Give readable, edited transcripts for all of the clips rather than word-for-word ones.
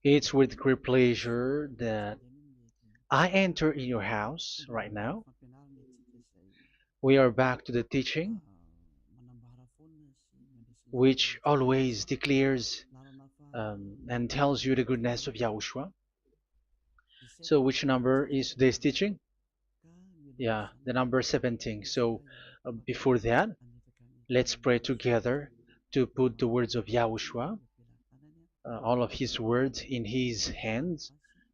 It's with great pleasure that I enter in your house right now. We are back to the teaching, which always declares and tells you the goodness of Yahushua. So, which number is today's teaching? Yeah, the number 17. So, before that, let's pray together to put the words of Yahushua, all of his words in his hands,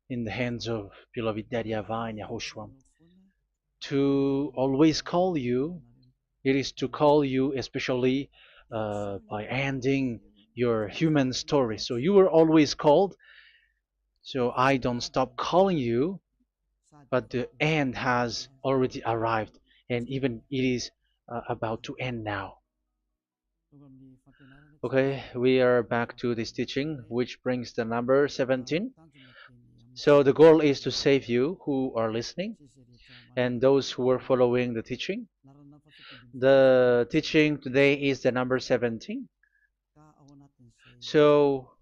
in the hands of beloved Daddy YAHVAH and YAHOSHUAH. To always call you, it is to call you especially by ending your human story. So you were always called, so I don't stop calling you, but the end has already arrived, and even it is about to end now. Okay, we are back to this teaching, which brings the number 17. So the goal is to save you who are listening and those who are following the teaching. The teaching today is the number 17. So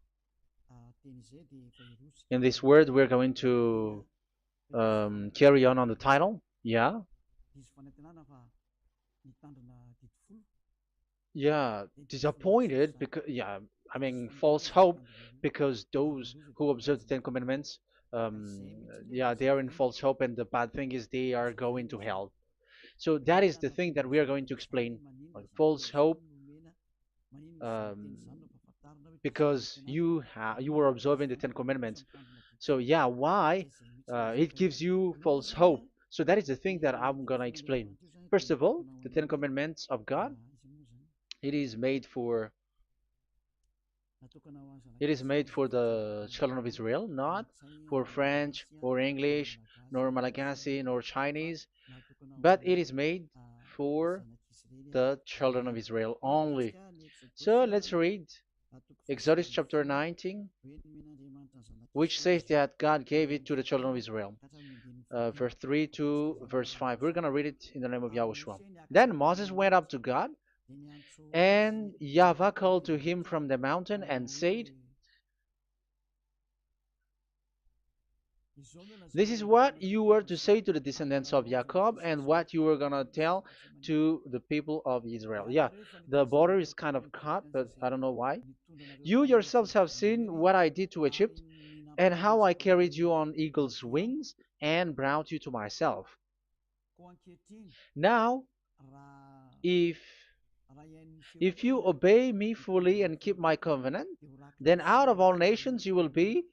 in this word, we're going to carry on the title. Yeah, yeah, disappointed because yeah, I mean false hope because those who observe the Ten Commandments, yeah, they are in false hope, and the bad thing is they are going to hell. So that is the thing that we are going to explain. Like false hope, um, because you were observing the Ten Commandments. So yeah, why it gives you false hope? So that is the thing that I'm gonna explain. First of all, the Ten Commandments of God, it is made for it is made for the children of Israel, not for French or English, nor Malagasy, nor Chinese, but it is made for the children of Israel only. So let's read Exodus chapter 19, which says that God gave it to the children of Israel. Verse 3 to verse 5. We're going to read it in the name of Yahushua. Then Moses went up to God, and YAHVAH called to him from the mountain and said, this is what you were to say to the descendants of Jacob and what you were going to tell to the people of Israel. Yeah, the border is kind of cut, but I don't know why. You yourselves have seen what I did to Egypt and how I carried you on eagle's wings and brought you to myself. Now, if if you obey me fully and keep my covenant, then out of all nations you will be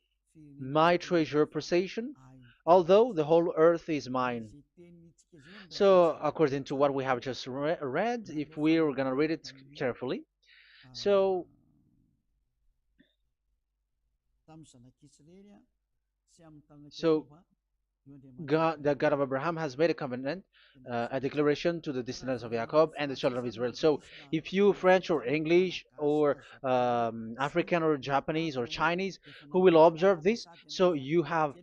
my treasure possession, although the whole earth is mine. So, according to what we have just read, if we're going to read it carefully, so so God, the God of Abraham, has made a covenant, a declaration to the descendants of Jacob and the children of Israel. So, if you French or English or African or Japanese or Chinese who will observe this, so you have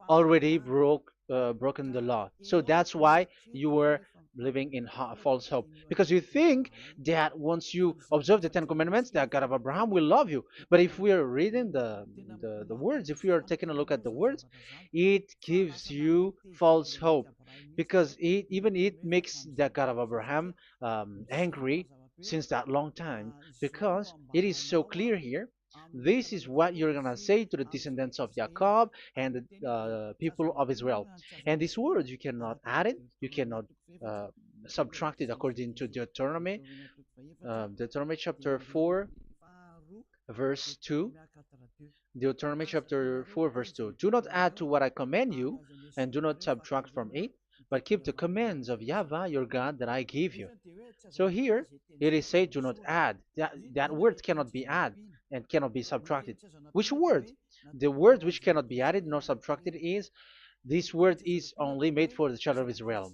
already broken the law. So that's why you were living in false hope, because you think that once you observe the Ten Commandments, that God of Abraham will love you. But if we are reading the words, if we are taking a look at the words, it gives you false hope, because even it makes the God of Abraham angry since that long time, because it is so clear here. This is what you're gonna say to the descendants of Jacob and the people of Israel. And this word, you cannot add it, you cannot uh, subtract it, according to Deuteronomy chapter 4, verse 2. Deuteronomy chapter 4, verse 2. Do not add to what I command you, and do not subtract from it, but keep the commands of YAHVAH your God that I give you. So here it is said, do not add. That word cannot be added and cannot be subtracted. Which word? The word which cannot be added nor subtracted is, this word is only made for the children of Israel.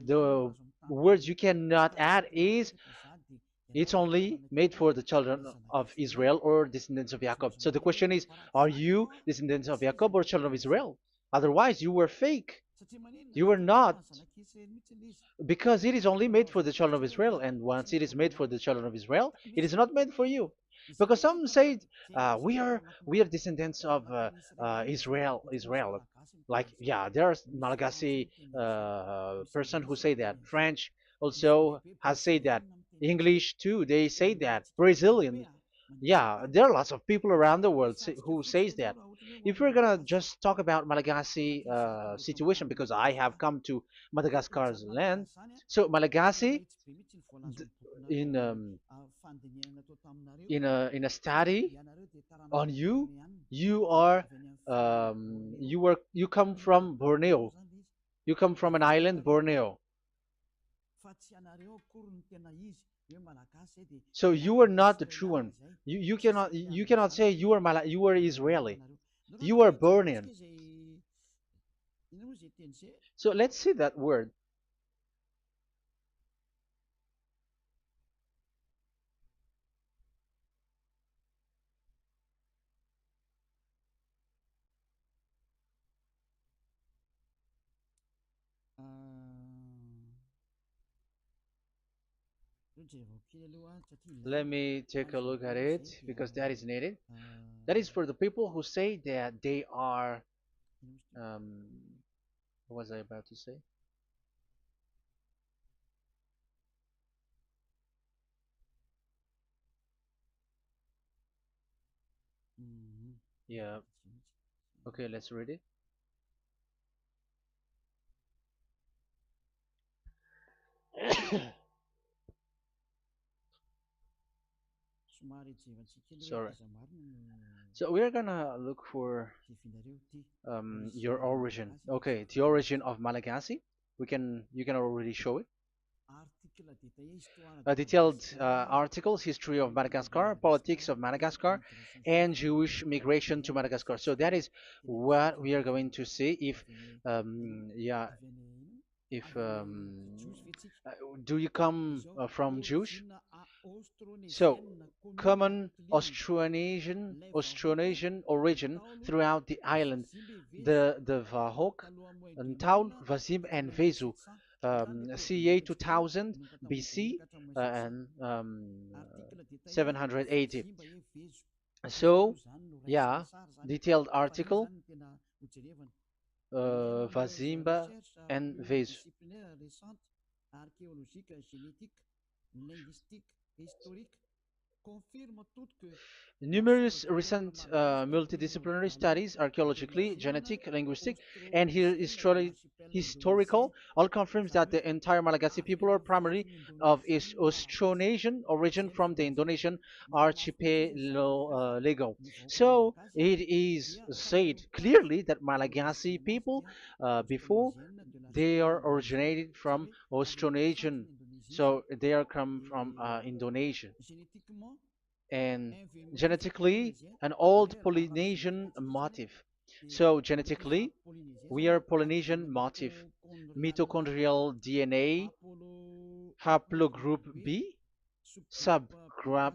The words you cannot add is, it's only made for the children of Israel or descendants of Jacob. So the question is, are you descendants of Jacob or children of Israel? Otherwise, you were fake. You were not, because it is only made for the children of Israel, and once it is made for the children of Israel, it is not made for you. because some say we are descendants of Israel. Like, yeah, there's Malagasy person who say that. French also has said that. English too, they say that. Brazilian, yeah, there are lots of people around the world who says that. If we're gonna just talk about Malagasy situation, because I have come to Madagascar's land, so Malagasy, d- in in a study on you, you are you come from Borneo. You come from an island, Borneo. So you are not the true one. You cannot say you are Israeli. You are born in. So let's see that word. Let me take a look at it because that is needed. That is for the people who say that they are. Um, what was I about to say? Yeah. Okay, let's read it. Sorry. So we're gonna look for your origin. Okay, the origin of Malagasy. You can already show it. Detailed articles, history of Madagascar, politics of Madagascar, and Jewish migration to Madagascar. So that is what we are going to see. Yeah, if uh, do you come from Jewish? So, common Austronesian origin throughout the island, the Vahok, Ntaul, Vazim, and Vezu, CA 2000 BC and 780. So, yeah, detailed article, Vazimba and Vezu. Numerous recent multidisciplinary studies, archaeologically, genetic, linguistic, and historical, all confirms that the entire Malagasy people are primarily of Austronesian origin from the Indonesian archipelago. So it is said clearly that Malagasy people, before, they are originated from Austronesian, so they are come from Indonesia, and genetically an old Polynesian motif. So genetically, we are Polynesian motif, mitochondrial DNA, haplogroup B, subgroup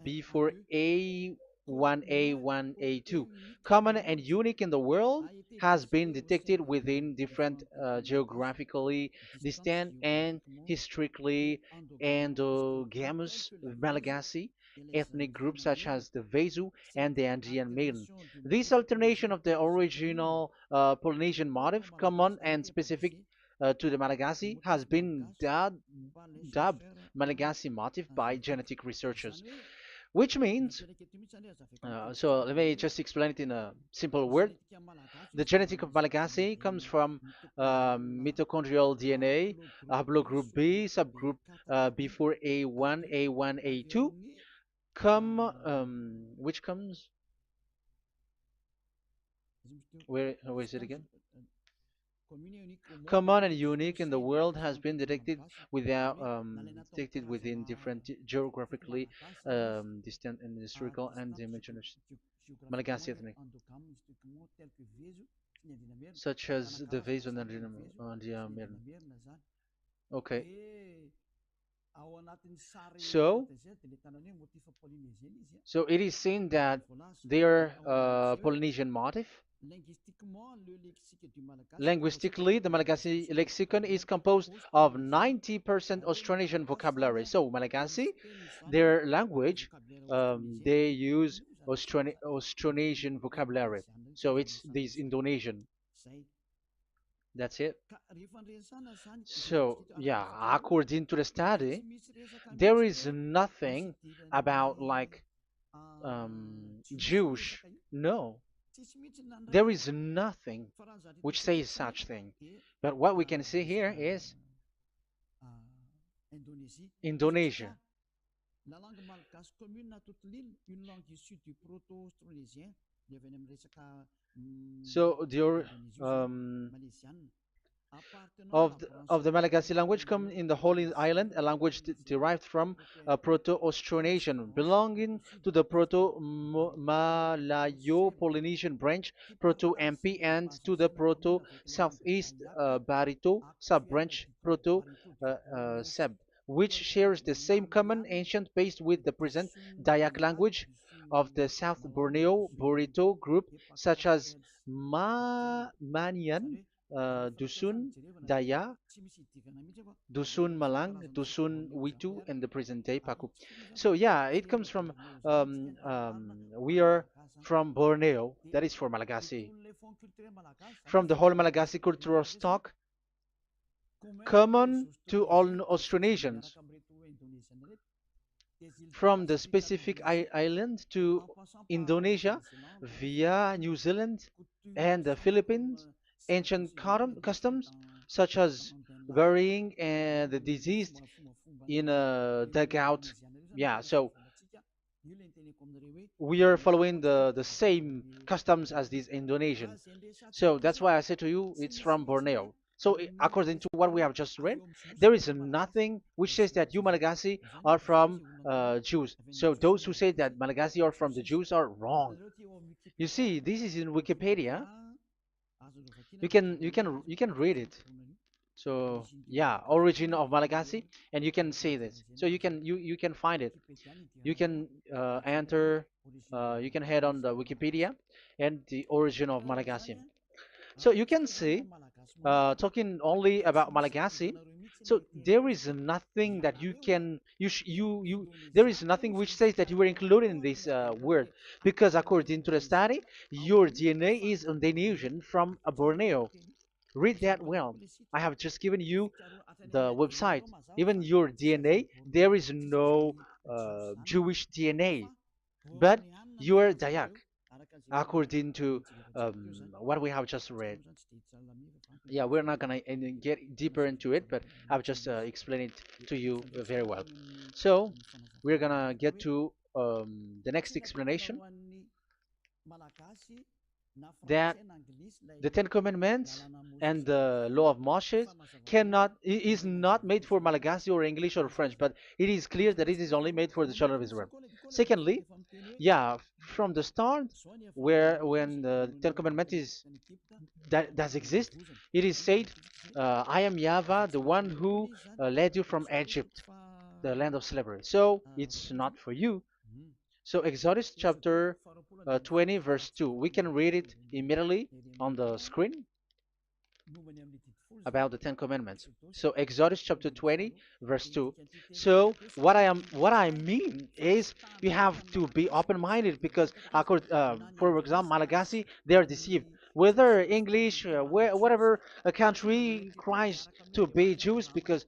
B for A1A1A2, common and unique in the world, has been detected within different geographically distant and historically endogamous Malagasy ethnic groups such as the Vezu and the Andean Maiden. This alternation of the original Polynesian motif, common and specific to the Malagasy, has been dubbed Malagasy motif by genetic researchers, which means, so let me just explain it in a simple word. The genetic of Malagasy comes from mitochondrial DNA, haplogroup B, subgroup B4A1, A1, A2, which comes, where is it again? Common and unique in the world, has been detected within different geographically distant and historical and dimensional Malagasy ethnic, such as the Vezo and the Mirna. Okay. So, so it is seen that their Polynesian motif. Linguistically, the Malagasy lexicon is composed of 90% Austronesian vocabulary. So, Malagasy, their language, they use Austronesian vocabulary. So, it's this Indonesian. That's it. So, yeah, according to the study, there is nothing about like Jewish. No, there is nothing which says such thing. But what we can see here is Indonesia. So the of the Malagasy language come in the Holy Island, a language derived from Proto-Austronesian, belonging to the Proto-Malayo-Polynesian branch, Proto-MP, and to the Proto-Southeast Barito sub-branch, Proto-Seb, which shares the same common ancient base with the present Dayak language of the South Borneo Burrito group, such as Manian, Dusun, Daya, Dusun Malang, Dusun Witu, and the present day Paku. So yeah, it comes from we are from Borneo, that is for Malagasy. From the whole Malagasy cultural stock, common to all Austronesians, from the specific island to Indonesia via New Zealand and the Philippines, ancient customs such as burying and the deceased in a dugout. Yeah, so we are following the same customs as these Indonesian. So that's why I said to you it's from Borneo. So according to what we have just read, there is nothing which says that you Malagasy are from Jews. So those who say that Malagasy are from the Jews are wrong. You see, this is in Wikipedia. You can read it. So yeah, origin of Malagasy, and you can see this. So you can find it. You can enter. You can head on the Wikipedia and the origin of Malagasy. So you can see, talking only about Malagasy. So there is nothing that you can you there is nothing which says that you were included in this word, because according to the study, your DNA is Indonesian from Borneo. Read that well. I have just given you the website. Even your DNA, there is no Jewish DNA, but you are Dayak, according to what we have just read. Yeah, we're not gonna get deeper into it, but I've just explained it to you very well. So we're gonna get to the next explanation, that the Ten Commandments and the Law of Moshe is not made for Malagasy or English or French, but it is clear that it is only made for the children of Israel. Secondly, yeah, from the start, where when the Ten Commandments that does exist, it is said, "I am YAHVAH, the one who led you from Egypt, the land of slavery." So it's not for you. So Exodus chapter 20 verse 2. We can read it immediately on the screen about the Ten Commandments. So Exodus chapter 20 verse 2. So what I mean is we have to be open-minded, because for example Malagasy, they are deceived. Whether English, whatever a country cries to be Jews, because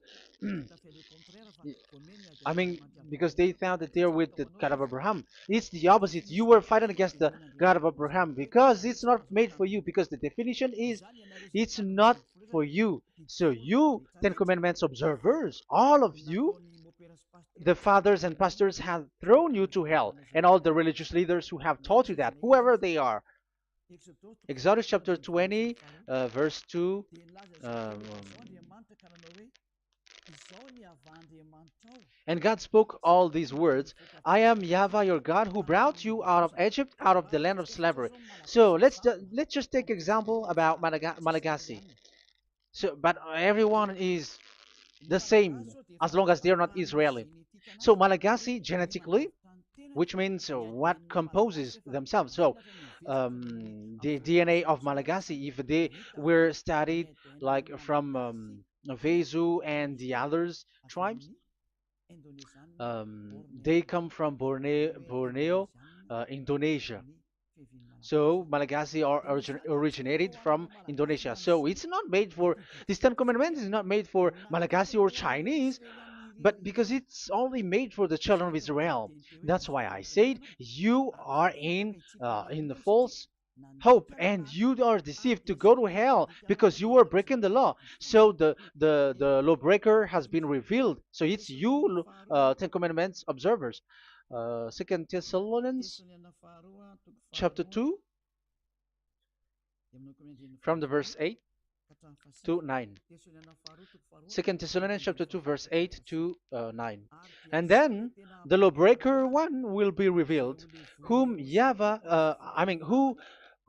I mean, because they found that they're with the God of Abraham. It's the opposite. You were fighting against the God of Abraham, because it's not made for you. Because the definition is, it's not for you. So you, Ten Commandments observers, all of you, the fathers and pastors have thrown you to hell, and all the religious leaders who have taught you that, whoever they are. Exodus chapter 20, verse 2. Um, And God spoke all these words: "I am YAHVAH your God, who brought you out of Egypt, out of the land of slavery." So let's just take example about Malagasy. So, but everyone is the same as long as they are not Israeli. So Malagasy genetically, which means what composes themselves. So the DNA of Malagasy, if they were studied like from Vesu and the others tribes, they come from Borneo, Indonesia. So Malagasy originated from Indonesia. So it's not made for this Ten Commandments is not made for Malagasy or Chinese, but because it's only made for the children of Israel. That's why I said you are in the false hope and you are deceived to go to hell because you are breaking the law. So the lawbreaker has been revealed. So it's you, Ten Commandments observers. Second Thessalonians chapter 2 from the verse 8 to 9. Second Thessalonians chapter 2 verse 8 to 9. And then the lawbreaker one will be revealed, whom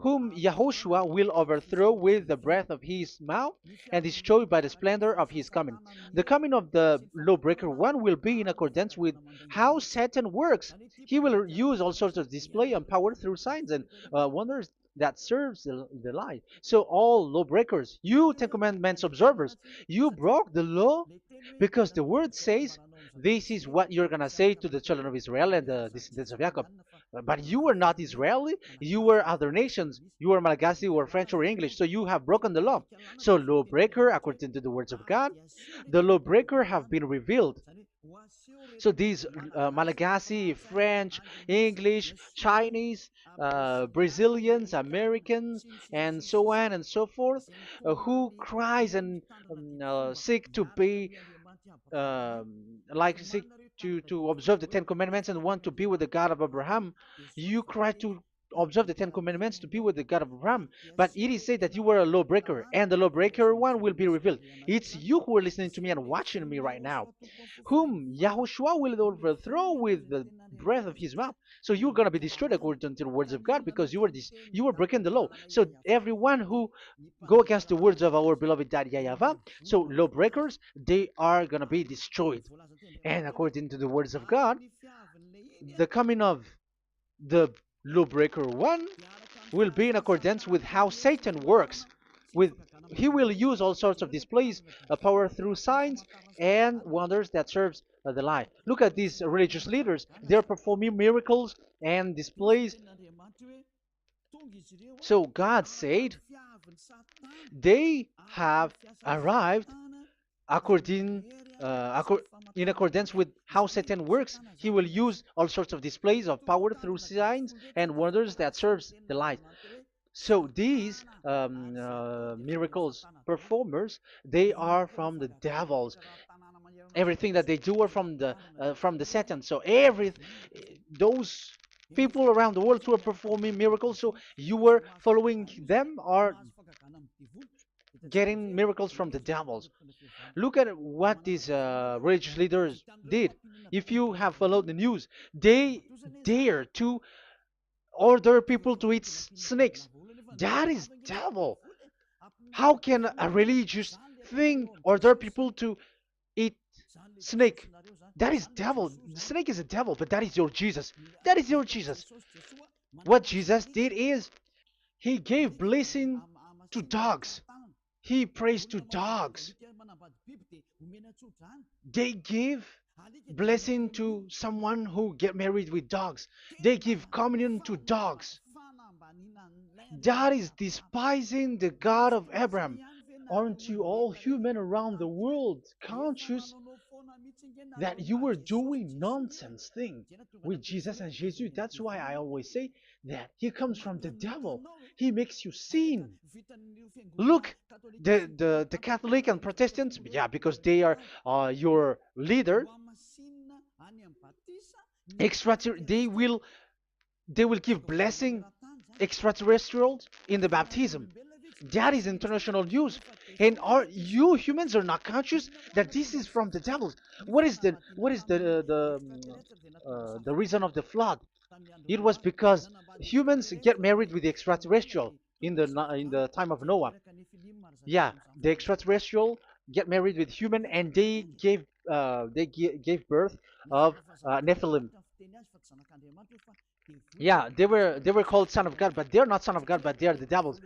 whom Yahushua will overthrow with the breath of his mouth and destroy by the splendor of his coming. The coming of the lawbreaker one will be in accordance with how Satan works. He will use all sorts of display and power through signs and wonders that serves the lie. So all lawbreakers, you Ten Commandments observers, you broke the law because the word says this is what you're gonna say to the children of Israel and the descendants of Jacob. But you were not Israeli, you were other nations, you were Malagasy or French or English, so you have broken the law. So lawbreaker, according to the words of God, the lawbreaker have been revealed. So these Malagasy, French, English, Chinese, Brazilians, Americans, and so on and so forth, who cries and seek to be like seek to observe the Ten Commandments and want to be with the God of Abraham. You cry to observe the Ten Commandments to be with the God of Abraham, but it is said that you were a lawbreaker, and the lawbreaker one will be revealed. It's you who are listening to me and watching me right now, whom Yahushua will overthrow with the breath of his mouth. So you're going to be destroyed according to the words of God because you were breaking the law. So everyone who go against the words of our beloved Daddy YAHVAH, so lawbreakers, they are going to be destroyed. And according to the words of God, the coming of the lawbreaker one will be in accordance with how Satan works. With he will use all sorts of displays of power through signs and wonders that serves the lie. Look at these religious leaders. They're performing miracles and displays. So God said they have arrived according in accordance with how Satan works. He will use all sorts of displays of power through signs and wonders that serves the light. So these miracles performers, they are from the devils. Everything that they do are from the Satan. So those people around the world who are performing miracles, so you were following them, are getting miracles from the devils. Look at what these religious leaders did. If you have followed the news, they dare to order people to eat snakes. That is devil. How can a religious thing order people to eat snake? That is devil. The snake is a devil, but that is your Jesus. That is your Jesus. What Jesus did is he gave blessing to dogs. He prays to dogs. They give blessing to someone who get married with dogs. They give communion to dogs. That is despising the God of Abraham. Aren't you all human around the world conscious that you were doing nonsense thing with Jesus and Jesus? That's why I always say that he comes from the devil. He makes you sin. Look, the Catholic and Protestants, yeah, because they are your leader. They will give blessing extraterrestrials in the baptism. That is international news, and you humans are not conscious that this is from the devil. What is the reason of the flood? It was because humans get married with the extraterrestrial in the time of Noah. Yeah, the extraterrestrial get married with human, and they gave birth of Nephilim. Yeah, they were called son of God, but they're not son of God, but they are the devils.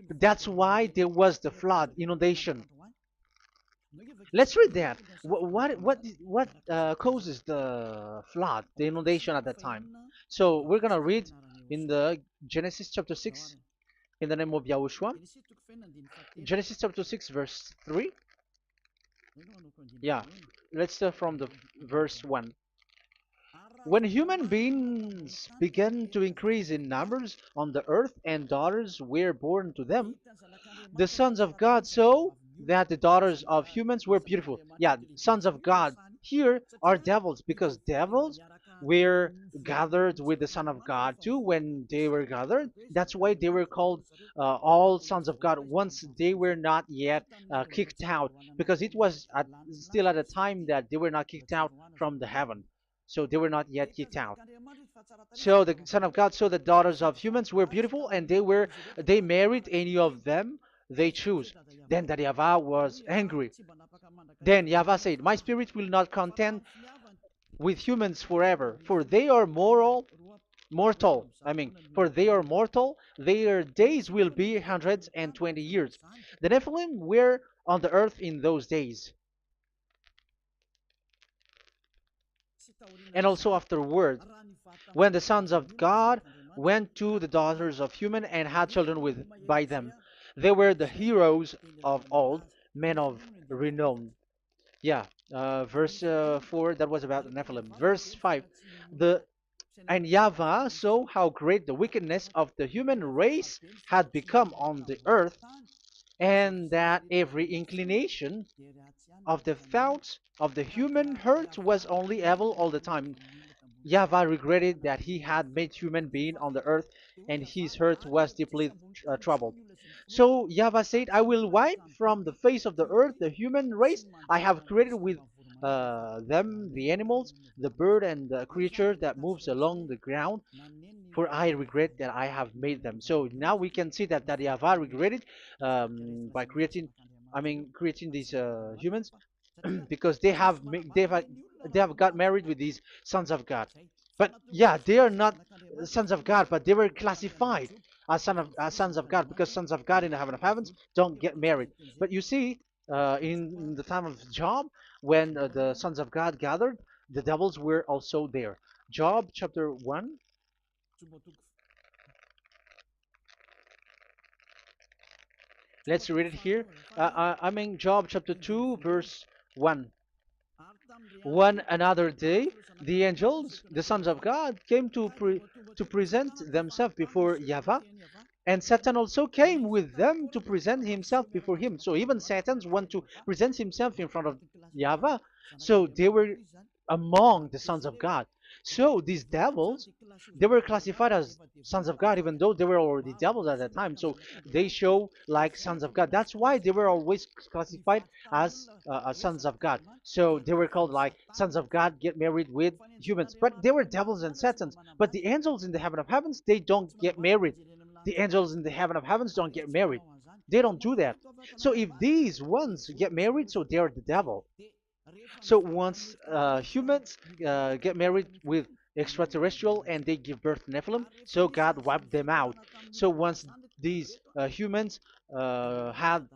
That's why there was the flood, inundation. Let's read that. What causes the flood, the inundation at that time? So we're gonna read in the Genesis chapter 6 in the name of Yahushua. Genesis chapter 6 verse 3. Yeah, let's start from the verse 1. When human beings began to increase in numbers on the earth and daughters were born to them, the sons of God saw that the daughters of humans were beautiful. Yeah, sons of God here are devils because devils were gathered with the Son of God too when they were gathered. That's why they were called all sons of God once they were not yet kicked out because it was still at a time that they were not kicked out from the heaven. So they were not yet kicked out. So the Son of God saw the daughters of humans were beautiful, and they married any of them they choose. Then that YAHVAH was angry. Then YAHVAH said, "My spirit will not contend with humans forever, for they are mortal. For they are mortal. Their days will be 120 years. The Nephilim were on the earth in those days, and also afterward, when the sons of God went to the daughters of human and had children with by them. They were the heroes of old, men of renown." Yeah, verse 4, that was about the Nephilim. Verse 5, the and YAHVAH saw how great the wickedness of the human race had become on the earth, and that every inclination of the thoughts of the human heart was only evil all the time. YAHVAH regretted that he had made human being on the earth, and his heart was deeply troubled. So YAHVAH said, "I will wipe from the face of the earth the human race I have created with them, the animals, the bird, and the creature that moves along the ground, for I regret that I have made them." So now we can see that YAHVAH regretted by creating these humans because they have got married with these sons of God. But yeah, they are not sons of God, but they were classified as sons of God because sons of God in the heaven of heavens don't get married. But you see, in the time of Job, when the sons of God gathered, the devils were also there. Job chapter 1. Let's read it here. Job chapter 2, verse 1. One another day, the angels, the sons of God, came to present themselves before YAHVAH, and Satan also came with them to present himself before him. So even Satan's want to present himself in front of YAHVAH. So they were among the sons of God. So these devils, they were classified as sons of God, even though they were already devils at that time. So they show like sons of God. That's why they were always classified as sons of God. So they were called like sons of God get married with humans. But they were devils and satans. But the angels in the heaven of heavens, they don't get married. The angels in the heaven of heavens don't get married. They don't do that. So if these ones get married, so they're the devil. So once humans get married with extraterrestrial and they give birth to Nephilim, so God wiped them out. So once these humans had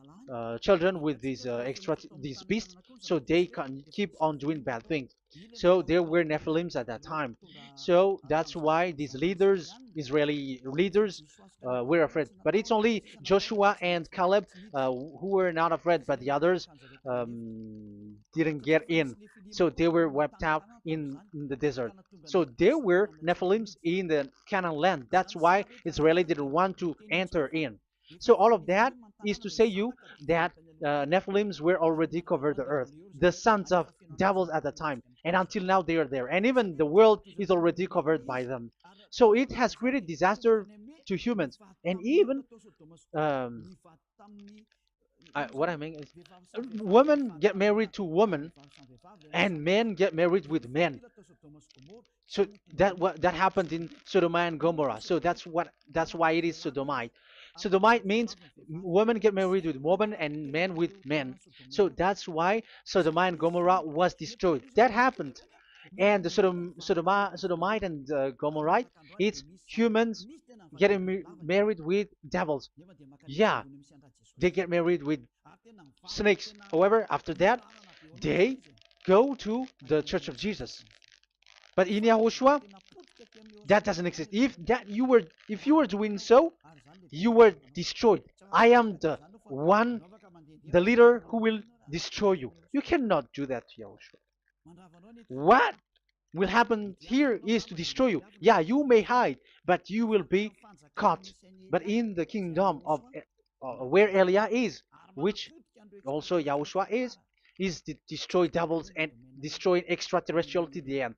children with these beasts, so they can keep on doing bad things. So there were Nephilims at that time. So that's why these leaders, Israeli leaders, were afraid. But it's only Joshua and Caleb who were not afraid, but the others didn't get in. So they were wiped out in the desert. So there were Nephilims in the Canaan land. That's why Israeli didn't want to enter in. So all of that is to say you that Nephilims were already covered the earth, the sons of devils at the time, and until now they are there, and even the world is already covered by them. So it has created disaster to humans, and even what I mean is, women get married to women, and men get married with men. So that happened in Sodom and Gomorrah. So that's why it is sodomite. Sodomite means women get married with women and men with men. So that's why Sodom and Gomorrah was destroyed. That happened. And the Sodomite and Gomorrah, it's humans getting married with devils. Yeah, they get married with snakes. However, after that, they go to the Church of Jesus. But in Yahushua, that doesn't exist. If you were doing so, you were destroyed. I am the one, the leader who will destroy you. You cannot do that to Yahushua. What will happen here is to destroy you. Yeah, you may hide, but you will be caught. But in the kingdom of where Elia is, which also Yahushua is to destroy devils and destroy extraterrestrial to the end.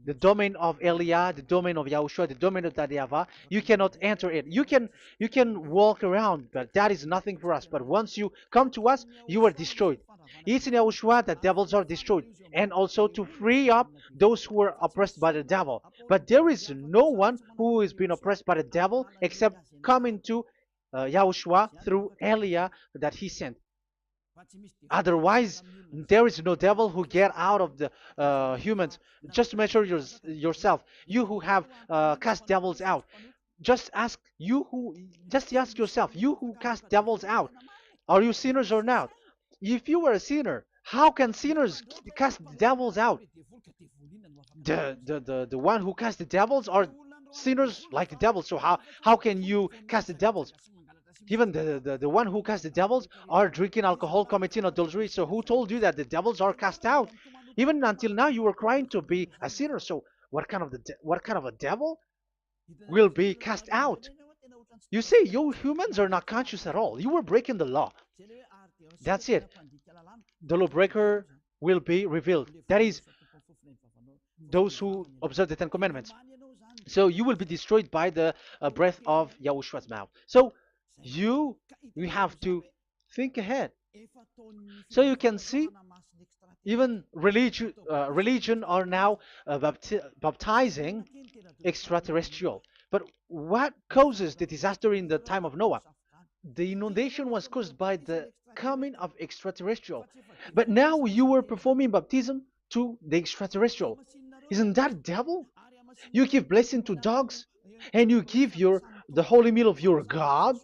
The domain of Elia, the domain of Yahushua, the domain of YAHVAH, you cannot enter it. You can walk around, but that is nothing for us. But once you come to us, you are destroyed. It's in Yahushua that devils are destroyed, and also to free up those who are oppressed by the devil. But there is no one who is being oppressed by the devil except coming to Yahushua through Elia that he sent. Otherwise, there is no devil who get out of the humans. Just measure yourself. You who have cast devils out. Just ask you who. Just ask yourself. You who cast devils out. Are you sinners or not? If you were a sinner, how can sinners cast devils out? The one who cast the devils are sinners like the devil. So how can you cast the devils? Even the one who cast the devils are drinking alcohol, committing adultery. So who told you that the devils are cast out? Even until now, you were crying to be a sinner. So what kind of a devil will be cast out? You see, you humans are not conscious at all. You were breaking the law. That's it. The lawbreaker will be revealed. That is, those who observe the Ten Commandments. So you will be destroyed by the breath of Yahushua's mouth. So you you have to think ahead. So you can see, even religion are now baptizing extraterrestrial. But what causes the disaster in the time of Noah? The inundation was caused by the coming of extraterrestrial. But now you were performing baptism to the extraterrestrial. Isn't that devil? You give blessing to dogs, and you give the holy meal of your God,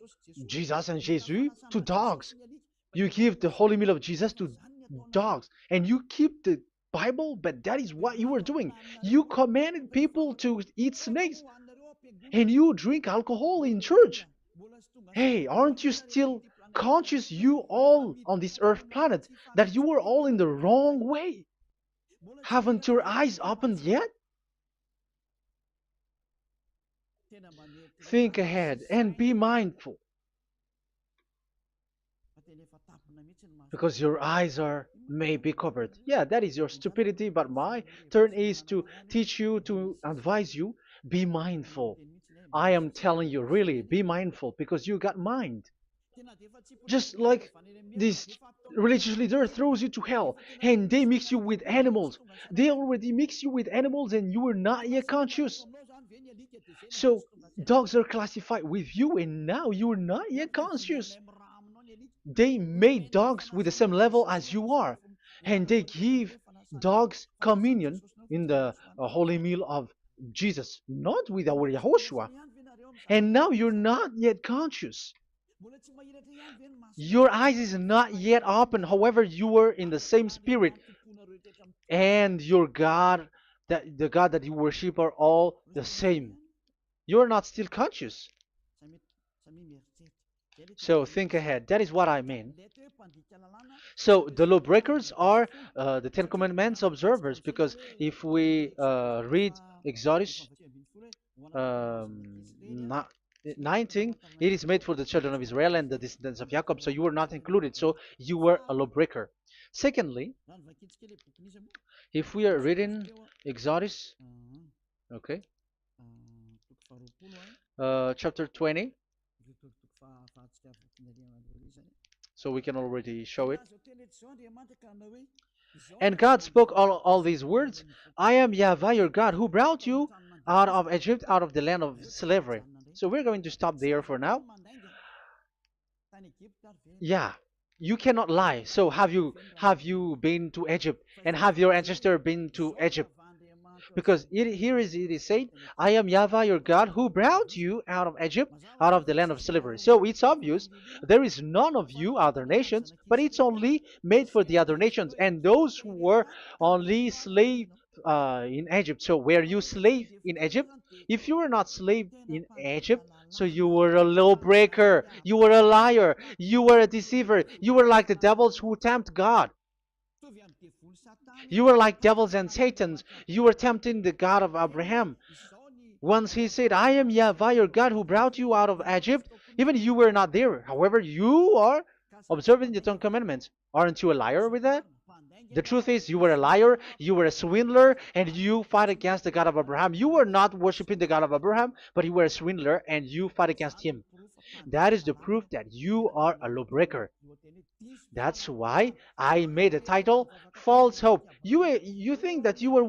Jesus and Jesus, to dogs. You give the holy meal of Jesus to dogs, and you keep the Bible, but that is what you were doing. You commanded people to eat snakes, and you drink alcohol in church. Hey, aren't you still conscious, you all on this earth planet, that you were all in the wrong way? Haven't your eyes opened yet? Think ahead and be mindful, because your eyes are may be covered. Yeah, that is your stupidity, but my turn is to teach you, to advise you. Be mindful. I am telling you, really, be mindful, because you got mind. Just like this religious leader throws you to hell and they mix you with animals. They already mix you with animals and you are not yet conscious. So dogs are classified with you and now you are not yet conscious. They made dogs with the same level as you are, and they give dogs communion in the holy meal of Jesus, not with our Yahushua. And now you're not yet conscious. Your eyes is not yet open. However, you were in the same spirit, and your God, that the God that you worship, are all the same. You are not still conscious. So think ahead. That is what I mean. So the lawbreakers are the Ten Commandments observers, because if we read Exodus um, 19, it is made for the children of Israel and the descendants of Jacob, so you were not included, so you were a lawbreaker. Secondly, if we are reading Exodus, okay, chapter 20, so we can already show it. And God spoke all these words: I am YAHVAH your God, who brought you out of Egypt, out of the land of slavery. So we're going to stop there for now. Yeah, you cannot lie. So have you been to Egypt, and have your ancestor been to Egypt? Because it is said, I am Yahweh your God who brought you out of Egypt, out of the land of slavery. So it's obvious there is none of you other nations, but it's only made for the other nations and those who were only slave in Egypt. So were you slave in Egypt? If you were not slave in Egypt, so you were a lawbreaker, you were a liar, you were a deceiver, you were like the devils who tempt God. You were like devils and Satans. You were tempting the God of Abraham. Once he said, I am Yahweh, your God, who brought you out of Egypt. Even you were not there. However, you are observing the Ten Commandments. Aren't you a liar with that? The truth is, you were a liar, you were a swindler, and you fight against the God of Abraham. You were not worshiping the God of Abraham, but you were a swindler, and you fight against him. That is the proof that you are a lawbreaker. That's why I made a title, False Hope. You think that you were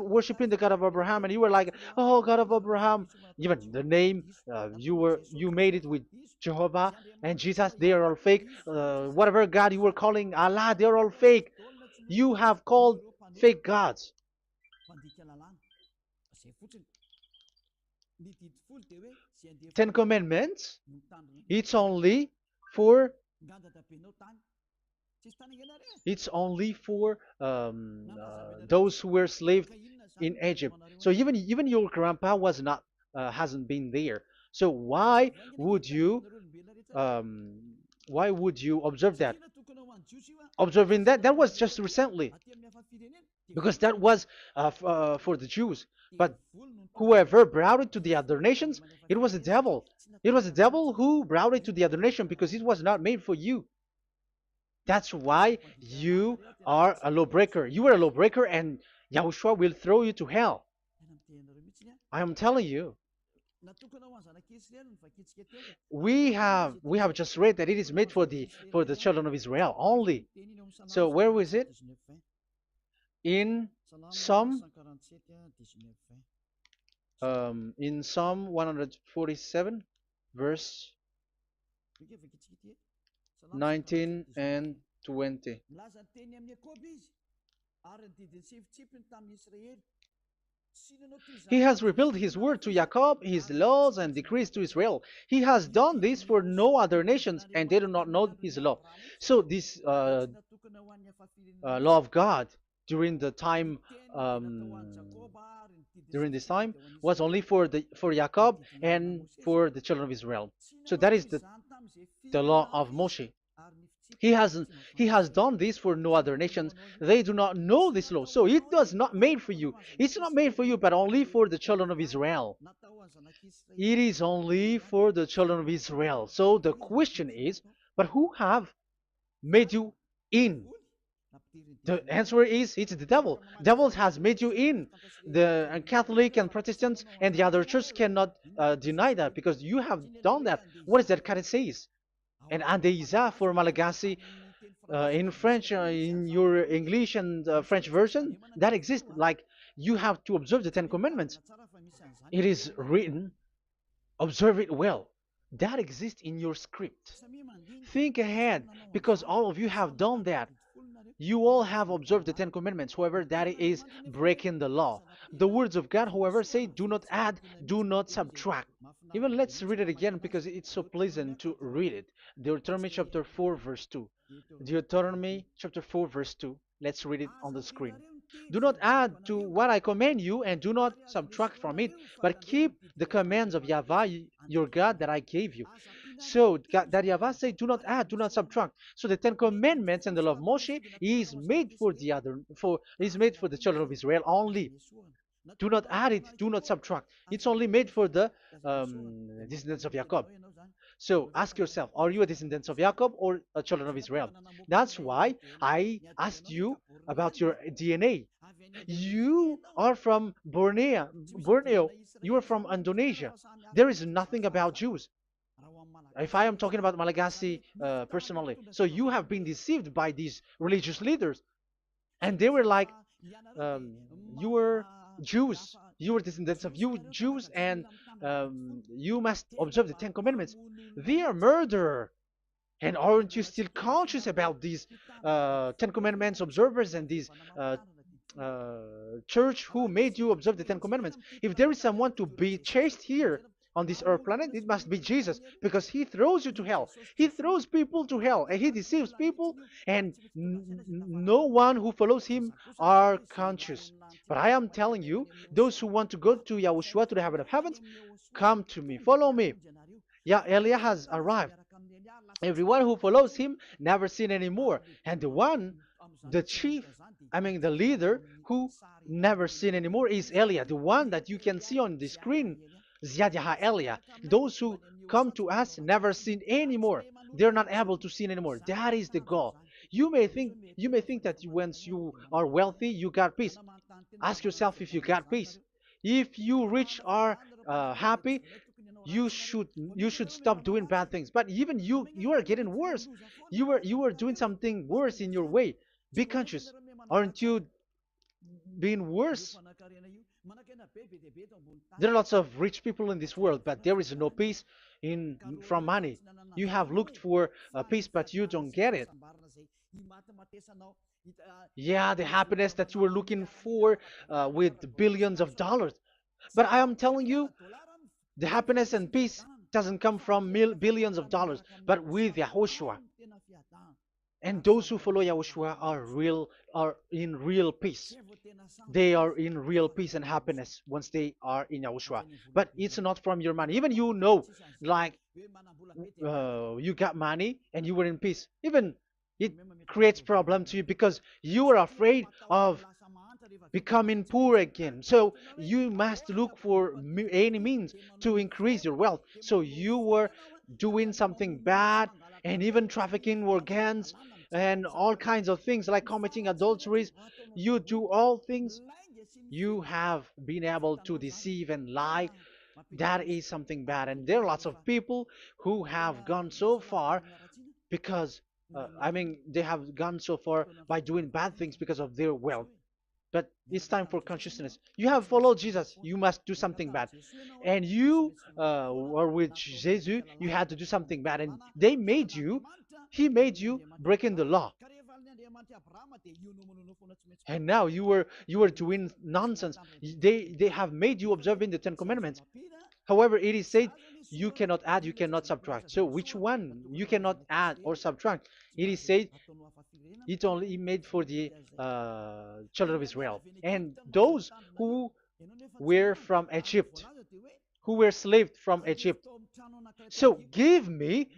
worshiping the God of Abraham, and you were like, oh, God of Abraham. Even the name, you made it with Jehovah and Jesus. They are all fake. Whatever God you were calling Allah, they are all fake. You have called fake gods. Ten Commandments. It's only for it's only for those who were slaves in Egypt. So even your grandpa was not hasn't been there. So would you um, why would you observe that? Observing that was just recently because that was for the Jews. But whoever brought it to the other nations, it was the devil. It was the devil who brought it to the other nation because it was not made for you. That's why you are a lawbreaker. You are a lawbreaker, and Yahushua will throw you to hell. I am telling you. We have just read that it is made for the children of Israel only. So where was it? In Psalm in Psalm 147, verse 19 and 20. He has revealed his word to Jacob, his laws and decrees to Israel. He has done this for no other nations, and they do not know his law. So this law of God during the time during this time was only for Jacob and for the children of Israel. So that is the law of Moshe. He has he has done this for no other nations. They do not know this law. So it was not made for you. It's not made for you, but only for the children of Israel. It is only for the children of Israel. So the question is, but who have made you in? The answer is it's the devil. Devil has made you in. The Catholic and Protestants and the other church cannot deny that because you have done that. What is that kind of says? And Andeisa for Malagasy in French, in your English and French version, that exists. Like you have to observe the Ten Commandments. It is written, observe it well. That exists in your script. Think ahead because all of you have done that. You all have observed the Ten Commandments. However, that is breaking the law. The words of God, however, say, do not add, do not subtract. Even let's read it again because it's so pleasant to read it. Deuteronomy chapter 4, verse 2. Deuteronomy chapter 4, verse 2. Let's read it on the screen. Do not add to what I command you, and do not subtract from it, but keep the commands of Yahweh, your God, that I gave you. So that Yahweh said, do not add, do not subtract. So the Ten Commandments and the law of Moshe is made for the children of Israel only. Do not add it, do not subtract. It's only made for the descendants of Jacob. So ask yourself, are you a descendant of Jacob or a children of Israel? That's why I asked you about your DNA. You are from Borneo. Borneo. You are from Indonesia. There is nothing about Jews. If I am talking about Malagasy personally, so you have been deceived by these religious leaders, and they were like, you were Jews, you were descendants of you Jews, and you must observe the Ten Commandments. They are murderer. And aren't you still conscious about these Ten Commandments observers and these uh, church who made you observe the Ten Commandments? If there is someone to be chased here on this earth planet, it must be Jesus, because he throws you to hell. He throws people to hell and he deceives people, and no one who follows him are conscious. But I am telling you, those who want to go to Yahushua, to the heaven of heavens, come to me, follow me. Yeah, Eliah has arrived. Everyone who follows him never sin anymore. And the one, the chief, I mean the leader who never sin anymore is Eliah, the one that you can see on the screen. Ziyadah Eliah. Those who come to us never sin anymore. They're not able to sin anymore. That is the goal. You may think that once you are wealthy, you got peace. Ask yourself if you got peace. If you rich are happy, you should stop doing bad things. But even you are getting worse. You are doing something worse in your way. Be conscious. Aren't you being worse? There are lots of rich people in this world, but there is no peace in from money. You have looked for peace, but you don't get it. Yeah, the happiness that you were looking for with billions of dollars. But I am telling you, the happiness and peace doesn't come from billions of dollars, but with Yahushua. And those who follow Yahushua are in real peace. They are in real peace and happiness once they are in Yahushua. But it's not from your money. Even like you got money and you were in peace. Even it creates problem to you because you are afraid of becoming poor again. So you must look for any means to increase your wealth. So you were doing something bad and even trafficking organs and all kinds of things like committing adulteries. You do all things. You have been able to deceive and lie. That is something bad. And there are lots of people who have gone so far because, they have gone so far by doing bad things because of their wealth. But it's time for consciousness. You have followed Jesus, you must do something bad. And you were with Jesus, you had to do something bad. And he made you breaking the law. And now you were doing nonsense. They have made you observing the Ten Commandments. However, it is said you cannot add, you cannot subtract. So which one you cannot add or subtract? It is said it only made for the children of Israel and those who were from Egypt, who were slaved from Egypt. So give me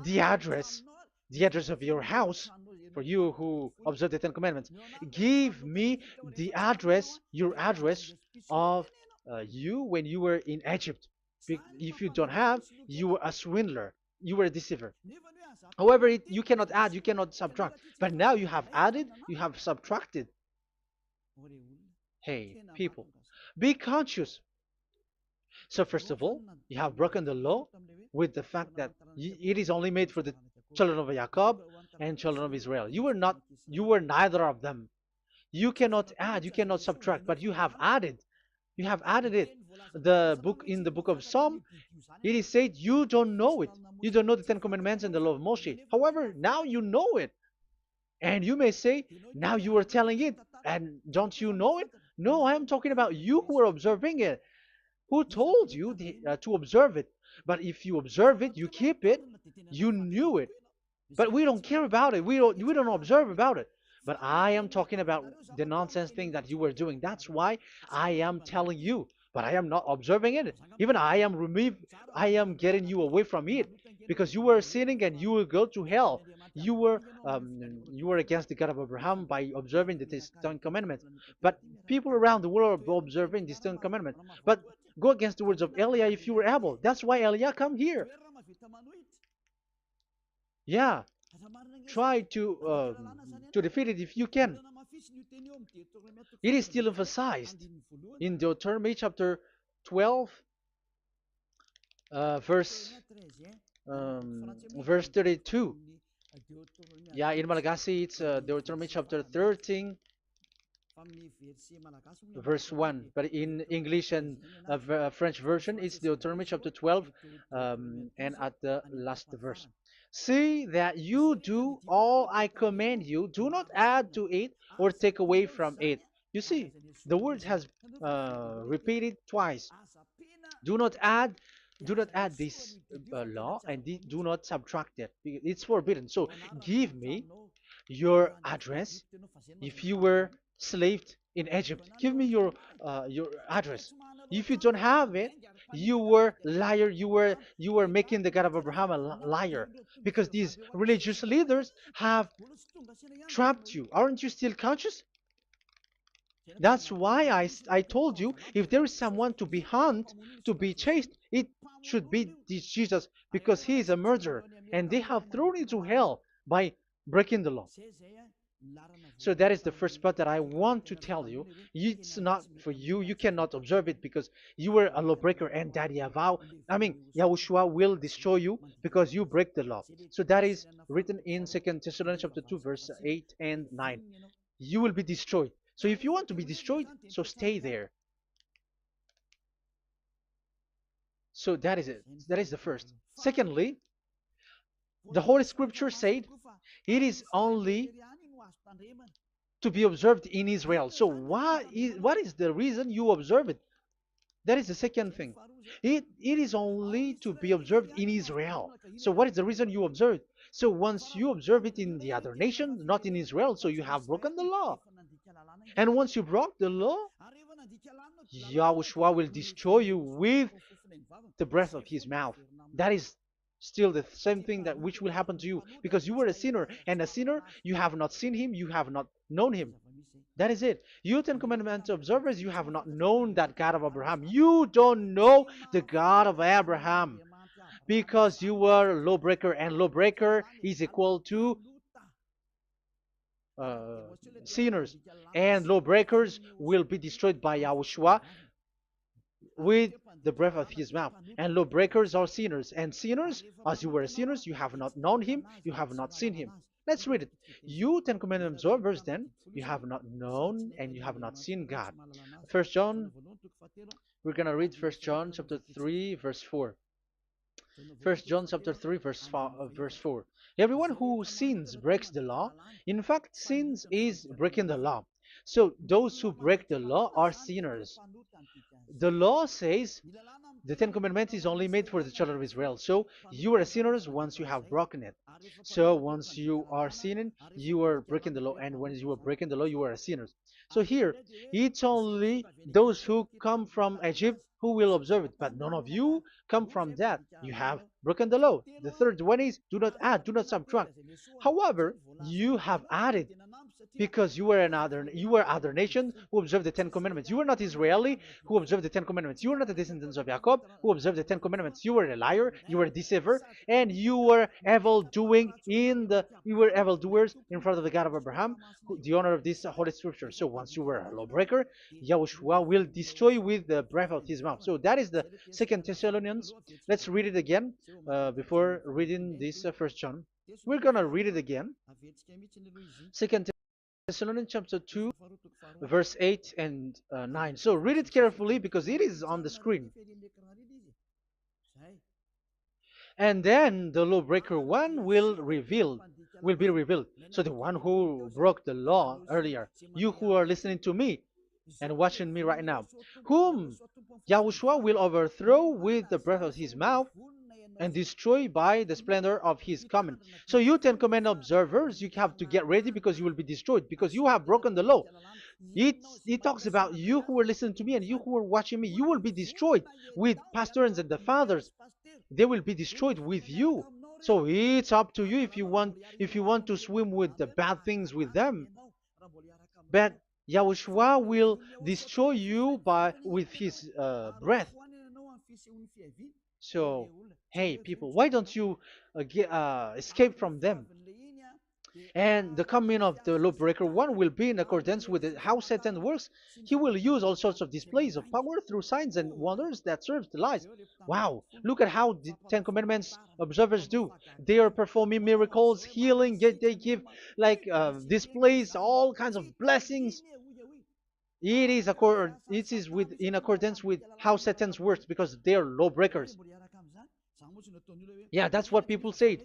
the address, the address of your house, for you who observe the Ten Commandments. Give me the address, your address of you when you were in Egypt. If you don't have, you were a swindler, you were a deceiver. However, you cannot add, you cannot subtract. But now you have added, you have subtracted. Hey, people, be conscious. So first of all, you have broken the law with the fact that it is only made for the children of Jacob and children of Israel. You were neither of them. You cannot add, you cannot subtract, but you have added. You have added it. In the book of Psalm, it is said you don't know it. You don't know the Ten Commandments and the law of Moshe. However, now you know it. And you may say, now you are telling it, and don't you know it? No, I am talking about you who are observing it. Who told you to observe it? But if you observe it, you keep it, you knew it. But we don't care about it. We don't observe about it. But I am talking about the nonsense thing that you were doing. That's why I am telling you. But I am not observing it. Even I am getting you away from it. Because you were sinning and you will go to hell. You were against the God of Abraham by observing the Ten Commandments. But people around the world are observing the Ten Commandments. But go against the words of Eliah if you were able. That's why Eliah come here. Yeah, try to defeat it if you can. It is still emphasized in Deuteronomy chapter 12, verse 32. Yeah, in Malagasy it's Deuteronomy chapter 13, verse 1. But in English and French version, it's Deuteronomy chapter 12, and at the last verse. See that you do all I command you. Do not add to it or take away from it. You see, the word has repeated twice. Do not add, do not add this law, and do not subtract it. It's forbidden. So give me your address. If you were slaved in Egypt, give me your address. If you don't have it, you were liar. You were making the God of Abraham a liar, because these religious leaders have trapped you. Aren't you still conscious? That's why I told you, if there is someone to be hunted, to be chased, it should be this Jesus, because he is a murderer and they have thrown into hell by breaking the law. So that is the first part that I want to tell you. It's not for you. You cannot observe it because you were a lawbreaker, and that Yahushua will destroy you because you break the law. So that is written in 2 Thessalonians chapter 2, verse 8 and 9. You will be destroyed. So if you want to be destroyed, so stay there. So that is it. That is the first. Secondly, the Holy Scripture said it is only to be observed in Israel. So what is the reason you observe it? That is the second thing. It is only to be observed in Israel. So what is the reason you observe it? So once you observe it in the other nation, not in Israel, so you have broken the law. And once you broke the law, Yahushua will destroy you with the breath of his mouth. That is still the same thing that which will happen to you, because you were a sinner, and a sinner, you have not seen him, you have not known him. That is it. You Ten Commandments observers, you have not known that God of Abraham. You don't know the God of Abraham because you were a lawbreaker, and lawbreaker is equal to sinners, and lawbreakers will be destroyed by Yahushua with the breath of his mouth. And lawbreakers are sinners, and sinners, as you were sinners, you have not known him, you have not seen him. Let's read it. You Ten Commandments observers, then, you have not known and you have not seen God. First John, we're gonna read First John chapter 3, verse 4. First John chapter 3, verse 4. Everyone who sins breaks the law. In fact, sins is breaking the law. So those who break the law are sinners. The law says the Ten Commandments is only made for the children of Israel. So you are sinners once you have broken it. So once you are sinning, you are breaking the law. And when you are breaking the law, you are a sinner. So here, it's only those who come from Egypt who will observe it. But none of you come from that. You have broken the law. The third one is do not add, do not subtract. However, you have added, because you were other nation who observed the Ten Commandments. You were not Israeli who observed the Ten Commandments. You were not the descendants of Jacob who observed the Ten Commandments. You were a liar, you were a deceiver, and you were evil doers in front of the God of Abraham, the honor of this holy scripture. So once you were a lawbreaker, Yahushua will destroy with the breath of his mouth. So that is the Second Thessalonians. Let's read it again before reading this First John. We're gonna read it again. Second Thessalonians chapter 2, verse 8 and 9. So read it carefully because it is on the screen. And then the lawbreaker one will be revealed. So the one who broke the law earlier, you who are listening to me and watching me right now, whom Yahushua will overthrow with the breath of his mouth and destroy by the splendor of his coming. So you Ten Commandment observers, you have to get ready because you will be destroyed, because you have broken the law. It talks about you who are listening to me and you who are watching me. You will be destroyed with pastors and the fathers. They will be destroyed with you. So it's up to you if you want to swim with the bad things with them. But Yahushua will destroy you with his breath. So, hey people, why don't you escape from them? And the coming of the lawbreaker one will be in accordance with how Satan works. He will use all sorts of displays of power through signs and wonders that serve the lies. Wow, look at how the Ten Commandments observers do. They are performing miracles, healing, they give like displays, all kinds of blessings. It is in accordance with how Satan's works, because they are lawbreakers. Yeah, that's what people say.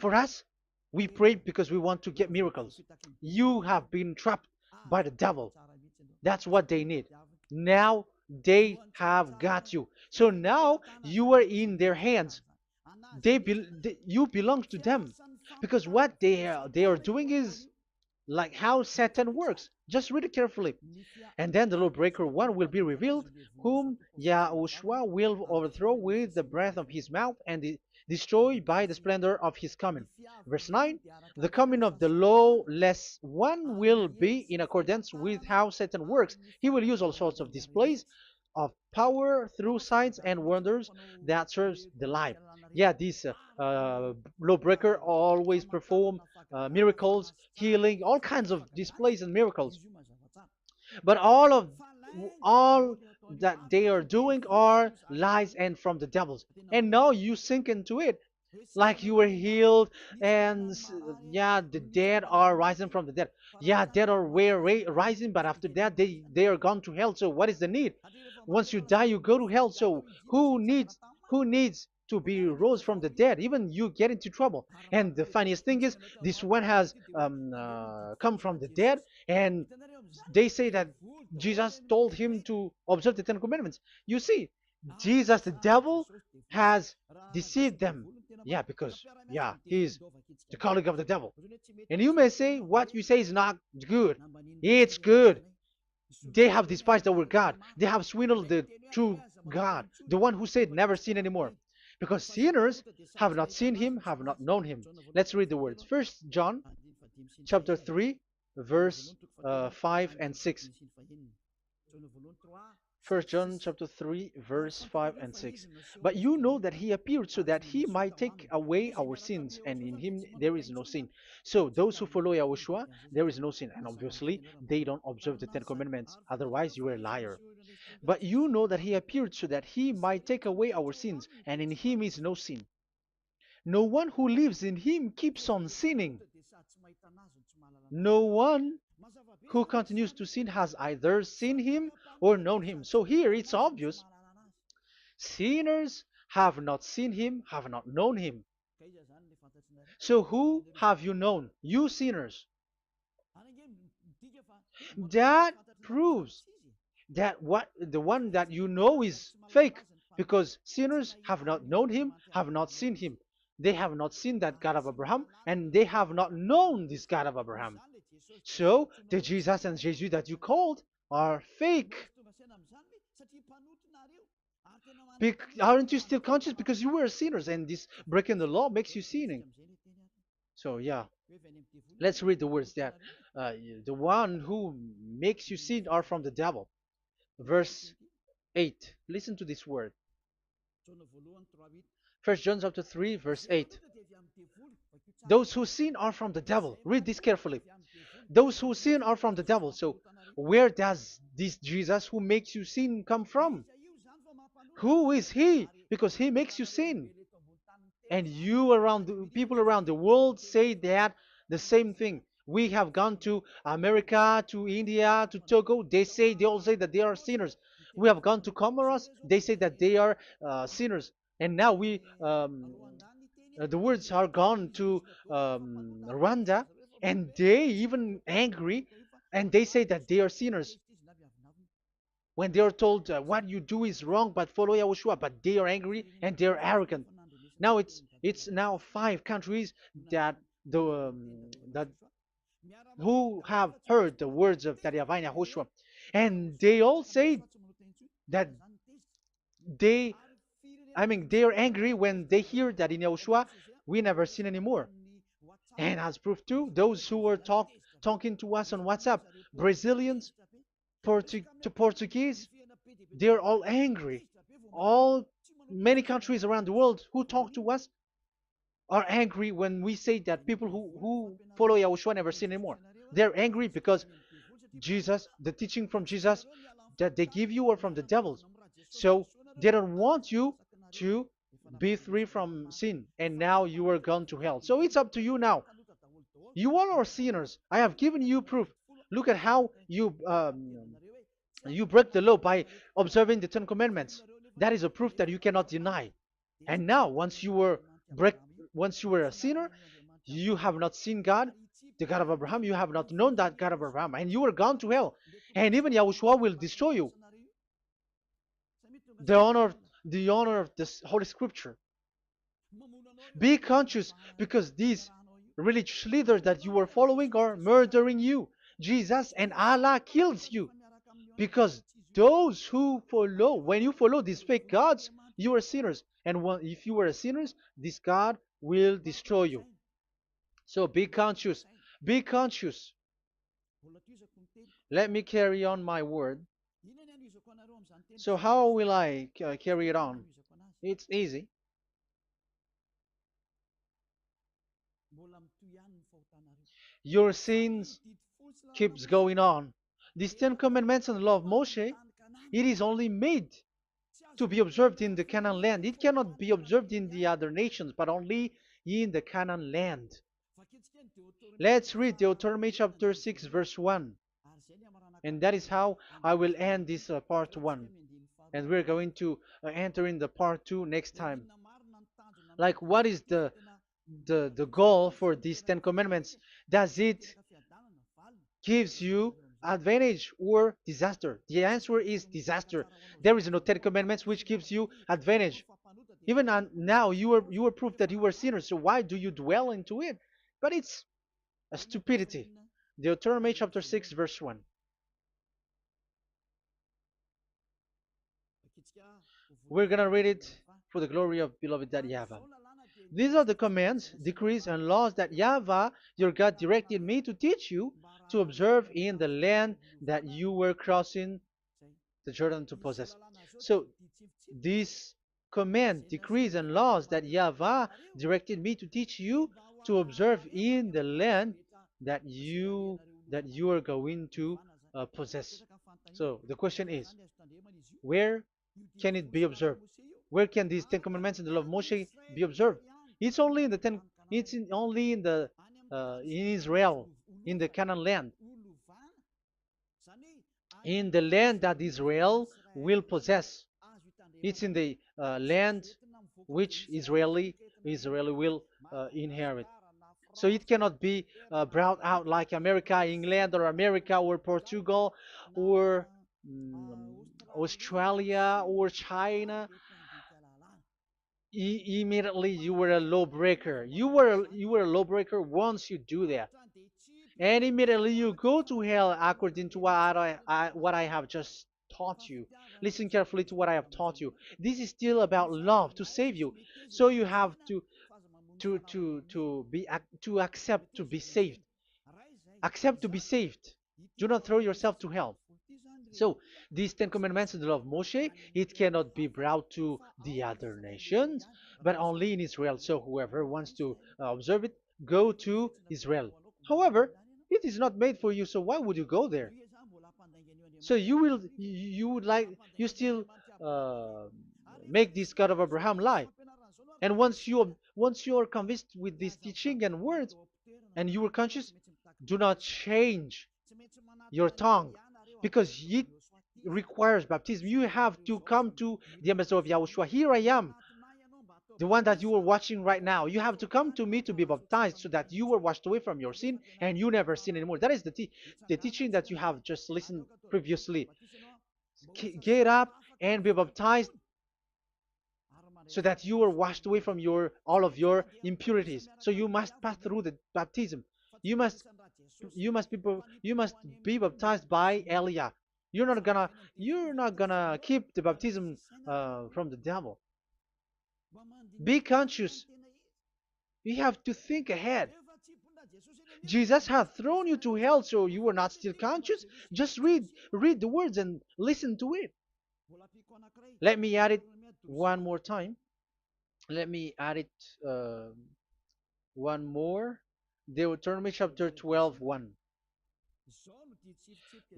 For us, we pray because we want to get miracles. You have been trapped by the devil. That's what they need. Now they have got you. So now you are in their hands. You belong to them because what they are doing is like how Satan works. Just read it carefully. And then the lawbreaker one will be revealed, whom Yahushua will overthrow with the breath of his mouth and destroy by the splendor of his coming. Verse 9, the coming of the lawless one will be in accordance with how Satan works. He will use all sorts of displays of power through signs and wonders that serves the lie. Yeah, this lawbreaker always perform miracles, healing, all kinds of displays and miracles. But all that they are doing are lies and from the devils. And now you sink into it like you were healed and yeah, the dead are rising from the dead. Yeah, dead are rising, but after that they are gone to hell. So what is the need? Once you die you go to hell. So who needs to be rose from the dead? Even you get into trouble. And the funniest thing is this one has come from the dead, and they say that Jesus told him to observe the Ten Commandments. You see, Jesus, the devil, has deceived them. Yeah, because yeah, he's the colleague of the devil. And you may say what you say is not good. It's good. They have despised our God. They have swindled the true God, the one who said never sin anymore. Because sinners have not seen him, have not known him. Let's read the words. First John chapter 3, verse 5 and 6. First John chapter 3, verse 5 and 6. But you know that he appeared so that he might take away our sins, and in him there is no sin. So those who follow YAHOSHUAH, there is no sin. And obviously, they don't observe the Ten Commandments. Otherwise, you are a liar. But you know that he appeared so that he might take away our sins, and in him is no sin. No one who lives in him keeps on sinning. No one who continues to sin has either seen him or known him. So here it's obvious. Sinners have not seen him, have not known him. So who have you known? You sinners. That proves that what the one that you know is fake, because sinners have not known him, have not seen him. They have not seen that God of Abraham, and they have not known this God of Abraham. So the Jesus and Jesus that you called are fake. Aren't you still conscious? Because you were sinners, and this breaking the law makes you sinning. So yeah, let's read the words that the one who makes you sin are from the devil. Verse 8. Listen to this word. First John chapter 3, verse 8. Those who sin are from the devil. Read this carefully. Those who sin are from the devil. So where does this Jesus who makes you sin come from? Who is he? Because he makes you sin. And people around the world say that the same thing. We have gone to America, to India, to Togo. They all say that they are sinners. We have gone to Comoros. They say that they are sinners. And now the words are gone to Rwanda, and they even angry, and they say that they are sinners. When they are told what you do is wrong, but follow YAHOSHUAH, but they are angry and they are arrogant. Now it's now 5 countries that that who have heard the words of YAHVAH and YAHOSHUAH, and they all say that they they are angry when they hear that in YAHOSHUAH we never sin anymore. And as proof too, those who were talking to us on WhatsApp, Brazilians, Portuguese, they're all angry. All many countries around the world who talk to us are angry when we say that people who follow YAHOSHUAH never sin anymore. They're angry because Jesus, the teaching from Jesus that they give you are from the devils. So they don't want you to be free from sin, and now you are gone to hell. So it's up to you now. You all are sinners. I have given you proof. Look at how you break the law by observing the Ten Commandments. That is a proof that you cannot deny. And now, break, once you were a sinner, you have not seen God, the God of Abraham. You have not known that God of Abraham, and you were gone to hell. And even Yahushua will destroy you. The honor, the honor of this Holy Scripture. Be conscious because these religious leaders that you are following are murdering you. Jesus and Allah kills you because those who follow, when you follow these fake gods, you are sinners. And if you are a sinner, this God will destroy you. So be conscious. Be conscious. Let me carry on my word. So how will I carry it on? It's easy. Your sins keeps going on. These Ten Commandments and the law of Moshe, it is only made to be observed in the Canaan land. It cannot be observed in the other nations, but only in the Canaan land. Let's read Deuteronomy chapter 6, verse 1. And that is how I will end this part 1. And we're going to enter in the part 2 next time. Like, what is the goal for these Ten Commandments? Does it gives you advantage or disaster? The answer is disaster. There is no Ten Commandments which gives you advantage. Even now, you are proof that you are sinners. So why do you dwell into it? But it's a stupidity. Deuteronomy chapter 6, verse 1. We're gonna read it for the glory of beloved Daddy Yahvah. These are the commands, decrees, and laws that Yahvah, your God, directed me to teach you to observe in the land that you were crossing the Jordan to possess. So, these command, decrees, and laws that Yahvah directed me to teach you to observe in the land that you are going to possess. So the question is, where can it be observed? Where can these Ten Commandments and the law of Moshe be observed? It's only in the ten. Only in the in Israel, in the Canaan land, in the land that Israel will possess. It's in the land which Israeli will inherit. So it cannot be brought out like America, England, or America, or Portugal, or Australia, or China. Immediately you were a lawbreaker. You were a lawbreaker once you do that, and immediately you go to hell according to what I have just taught you. Listen carefully to what I have taught you. This is still about love to save you. So you have to accept to be saved. Accept to be saved. Do not throw yourself to hell. So these Ten Commandments and the law of Moshe, it cannot be brought to the other nations, but only in Israel. So whoever wants to observe it, go to Israel. However, it is not made for you, so why would you go there? So you still uh, make this God of Abraham lie. And once you are convinced with this teaching and words, and you are conscious, do not change your tongue, because it requires baptism. You have to come to the ambassador of Yahushua. Here I am, the one that you are watching right now. You have to come to me to be baptized so that you are washed away from your sin and you never sin anymore. That is the teaching that you have just listened previously. Get up and be baptized so that you are washed away from all of your impurities. So you must pass through the baptism. You must be baptized by Elia. You're not gonna keep the baptism from the devil. Be conscious. You have to think ahead. Jesus had thrown you to hell, so you were not still conscious. Just read the words and listen to it. Let me add it one more time. Let me add it one more. Deuteronomy chapter 12, 1.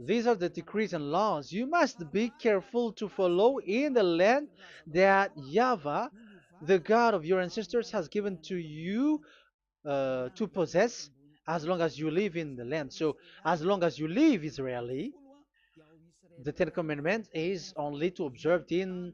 These are the decrees and laws you must be careful to follow in the land that Yahvah, the God of your ancestors, has given to you to possess as long as you live in the land. So, as long as you live Israeli, the Ten Commandments is only to observe in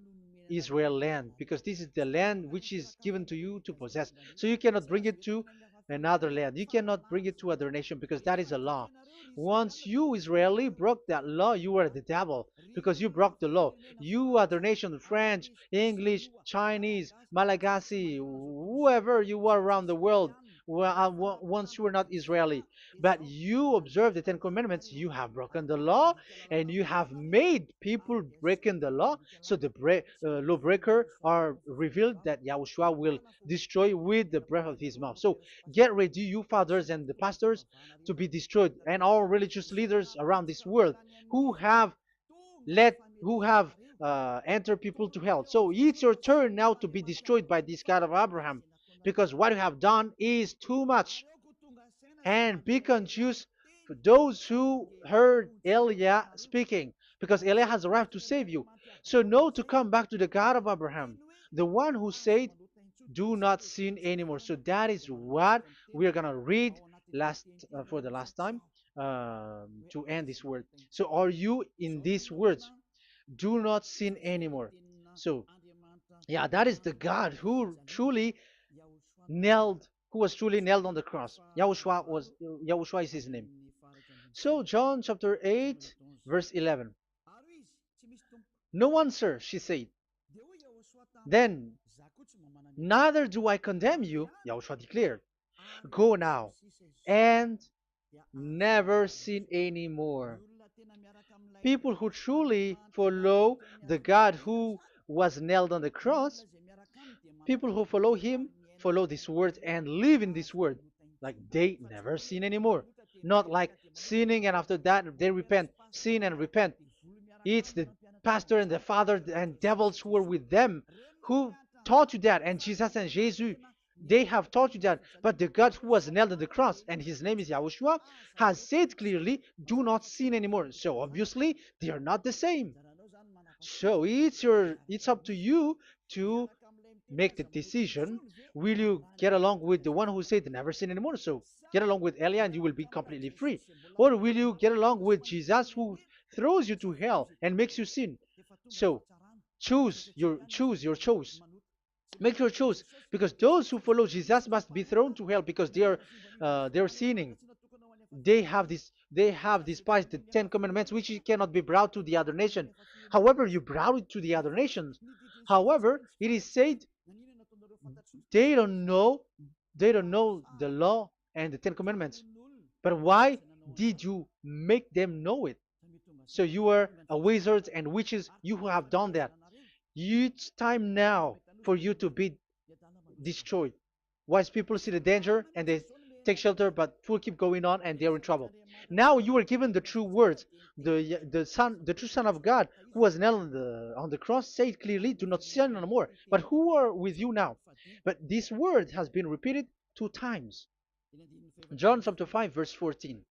Israel land, because this is the land which is given to you to possess. So you cannot bring it to another land. You cannot bring it to other nation because that is a law. Once you Israeli broke that law, you were the devil because you broke the law. You other nation, French, English, Chinese, Malagasy, whoever you are around the world, well, once you were not Israeli, but you observe the Ten Commandments, you have broken the law and you have made people breaking the law. So the lawbreaker are revealed that Yahushua will destroy with the breath of his mouth. So get ready, you fathers and the pastors, to be destroyed, and all religious leaders around this world who have entered people to hell. So it's your turn now to be destroyed by this God of Abraham, because what you have done is too much. And be conscious for those who heard Eliah speaking, because Eliah has arrived to save you. So know to come back to the God of Abraham, the one who said, "Do not sin anymore." So that is what we are gonna read last for the last time to end this word. So are you in these words? Do not sin anymore. So yeah, that is the God who was truly nailed on the cross. Yahushua is his name. So John chapter 8 verse 11. No answer, she said. Then, neither do I condemn you, Yahushua declared. Go now and never sin anymore. People who truly follow the God who was nailed on the cross, people who follow him, follow this word and live in this word. Like they never sin anymore. Not like sinning and after that they repent, sin and repent. It's the pastor and the father and devils who were with them who taught you that. And Jesus and Jesus, they have taught you that. But the God who was nailed on the cross, and his name is Yahushua, has said clearly, do not sin anymore. So obviously, they are not the same. So it's up to you to make the decision. Will you get along with the one who said never sin anymore? So get along with Elia and you will be completely free. Or will you get along with Jesus who throws you to hell and makes you sin? So choose your choice. Make your choice, because those who follow Jesus must be thrown to hell because they're sinning. They have despised the Ten Commandments, which cannot be brought to the other nation. However, you brought it to the other nations. However, it is said they don't know they don't know the law and the Ten Commandments. But why did you make them know it? So you are a wizards and witches, you who have done that. It's time now for you to be destroyed. Wise people see the danger and they take shelter, but fool keep going on and they're in trouble. Now you are given the true words. The true Son of God, who was nailed on the cross, said clearly, "Do not sin no more." But who are with you now? But this word has been repeated 2 times. John chapter 5, verse 14.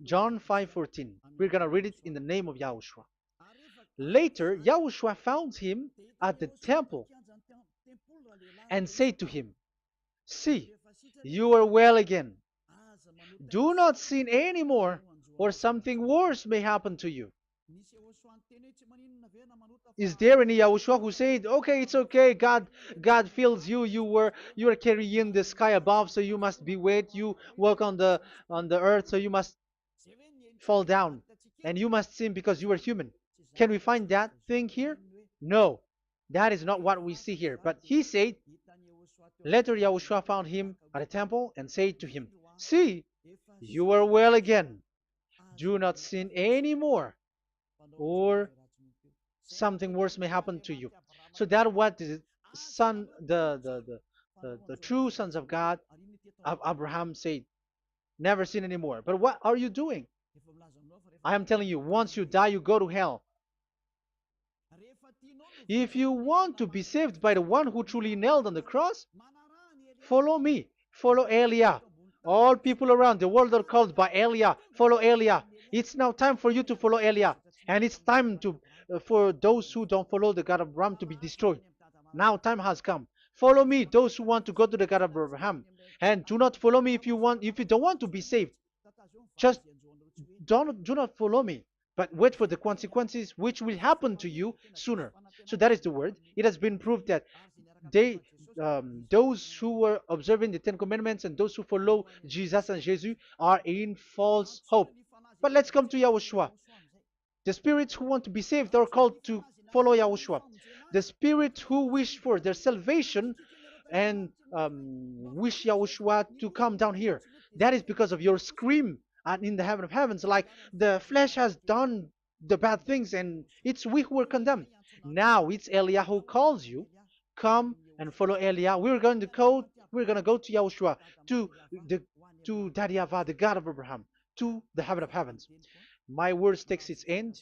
John 5:14. We're gonna read it in the name of Yahushua. Later, Yahushua found him at the temple and said to him, "See, you are well again. Do not sin anymore, or something worse may happen to you." Is there any Yahushua who said, "Okay, it's okay, God feels you, you are carrying the sky above, so you must be weight, you walk on the earth, so you must fall down, and you must sin because you are human"? Can we find that thing here? No, that is not what we see here. But he said, later Yahushua found him at a temple and said to him, "See, you are well again. Do not sin anymore, or something worse may happen to you." So that what the son, the true sons of God, of Abraham said, never sin anymore. But what are you doing? I am telling you, once you die, you go to hell. If you want to be saved by the one who truly nailed on the cross, follow me. Follow Elia. All people around the world are called by Elia. Follow Elia. It's now time for you to follow Elia. And it's time for those who don't follow the God of Abraham to be destroyed. Now time has come. Follow me, those who want to go to the God of Abraham. And do not follow me if you don't want to be saved. Just do not follow me. but wait for the consequences which will happen to you sooner. So that is the word. It has been proved that they those who were observing the Ten Commandments and those who follow Jesus and Jesus are in false hope. But let's come to Yahushua. The spirits who want to be saved are called to follow Yahushua. The spirits who wish for their salvation and wish Yahushua to come down here. That is because of your scream and in the heaven of heavens, like the flesh has done the bad things and it's we who are condemned. Now it's Eliah who calls you. Come and follow Eliah. We're going to go to Yahushua, to the to Daddy Yahvah, the God of Abraham, to the heaven of heavens. My words takes its end.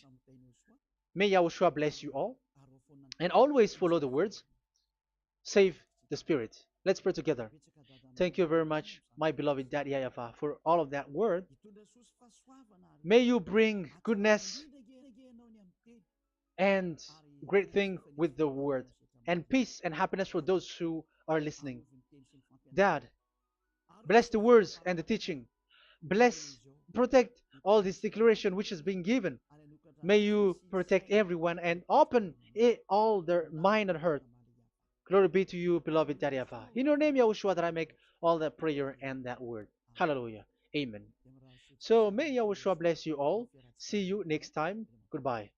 May Yahushua bless you all. And always follow the words. Save the spirit. Let's pray together. Thank you very much, my beloved Daddy Yahvah, for all of that word. May you bring goodness and great thing with the word, and peace and happiness for those who are listening. Dad, bless the words and the teaching. Bless, protect all this declaration which is being given. May you protect everyone and open all their mind and heart. Glory be to you, beloved Daddy Ava. In your name, Yahushua, that I make all that prayer and that word. Hallelujah. Amen. So may Yahushua bless you all. See you next time. Goodbye.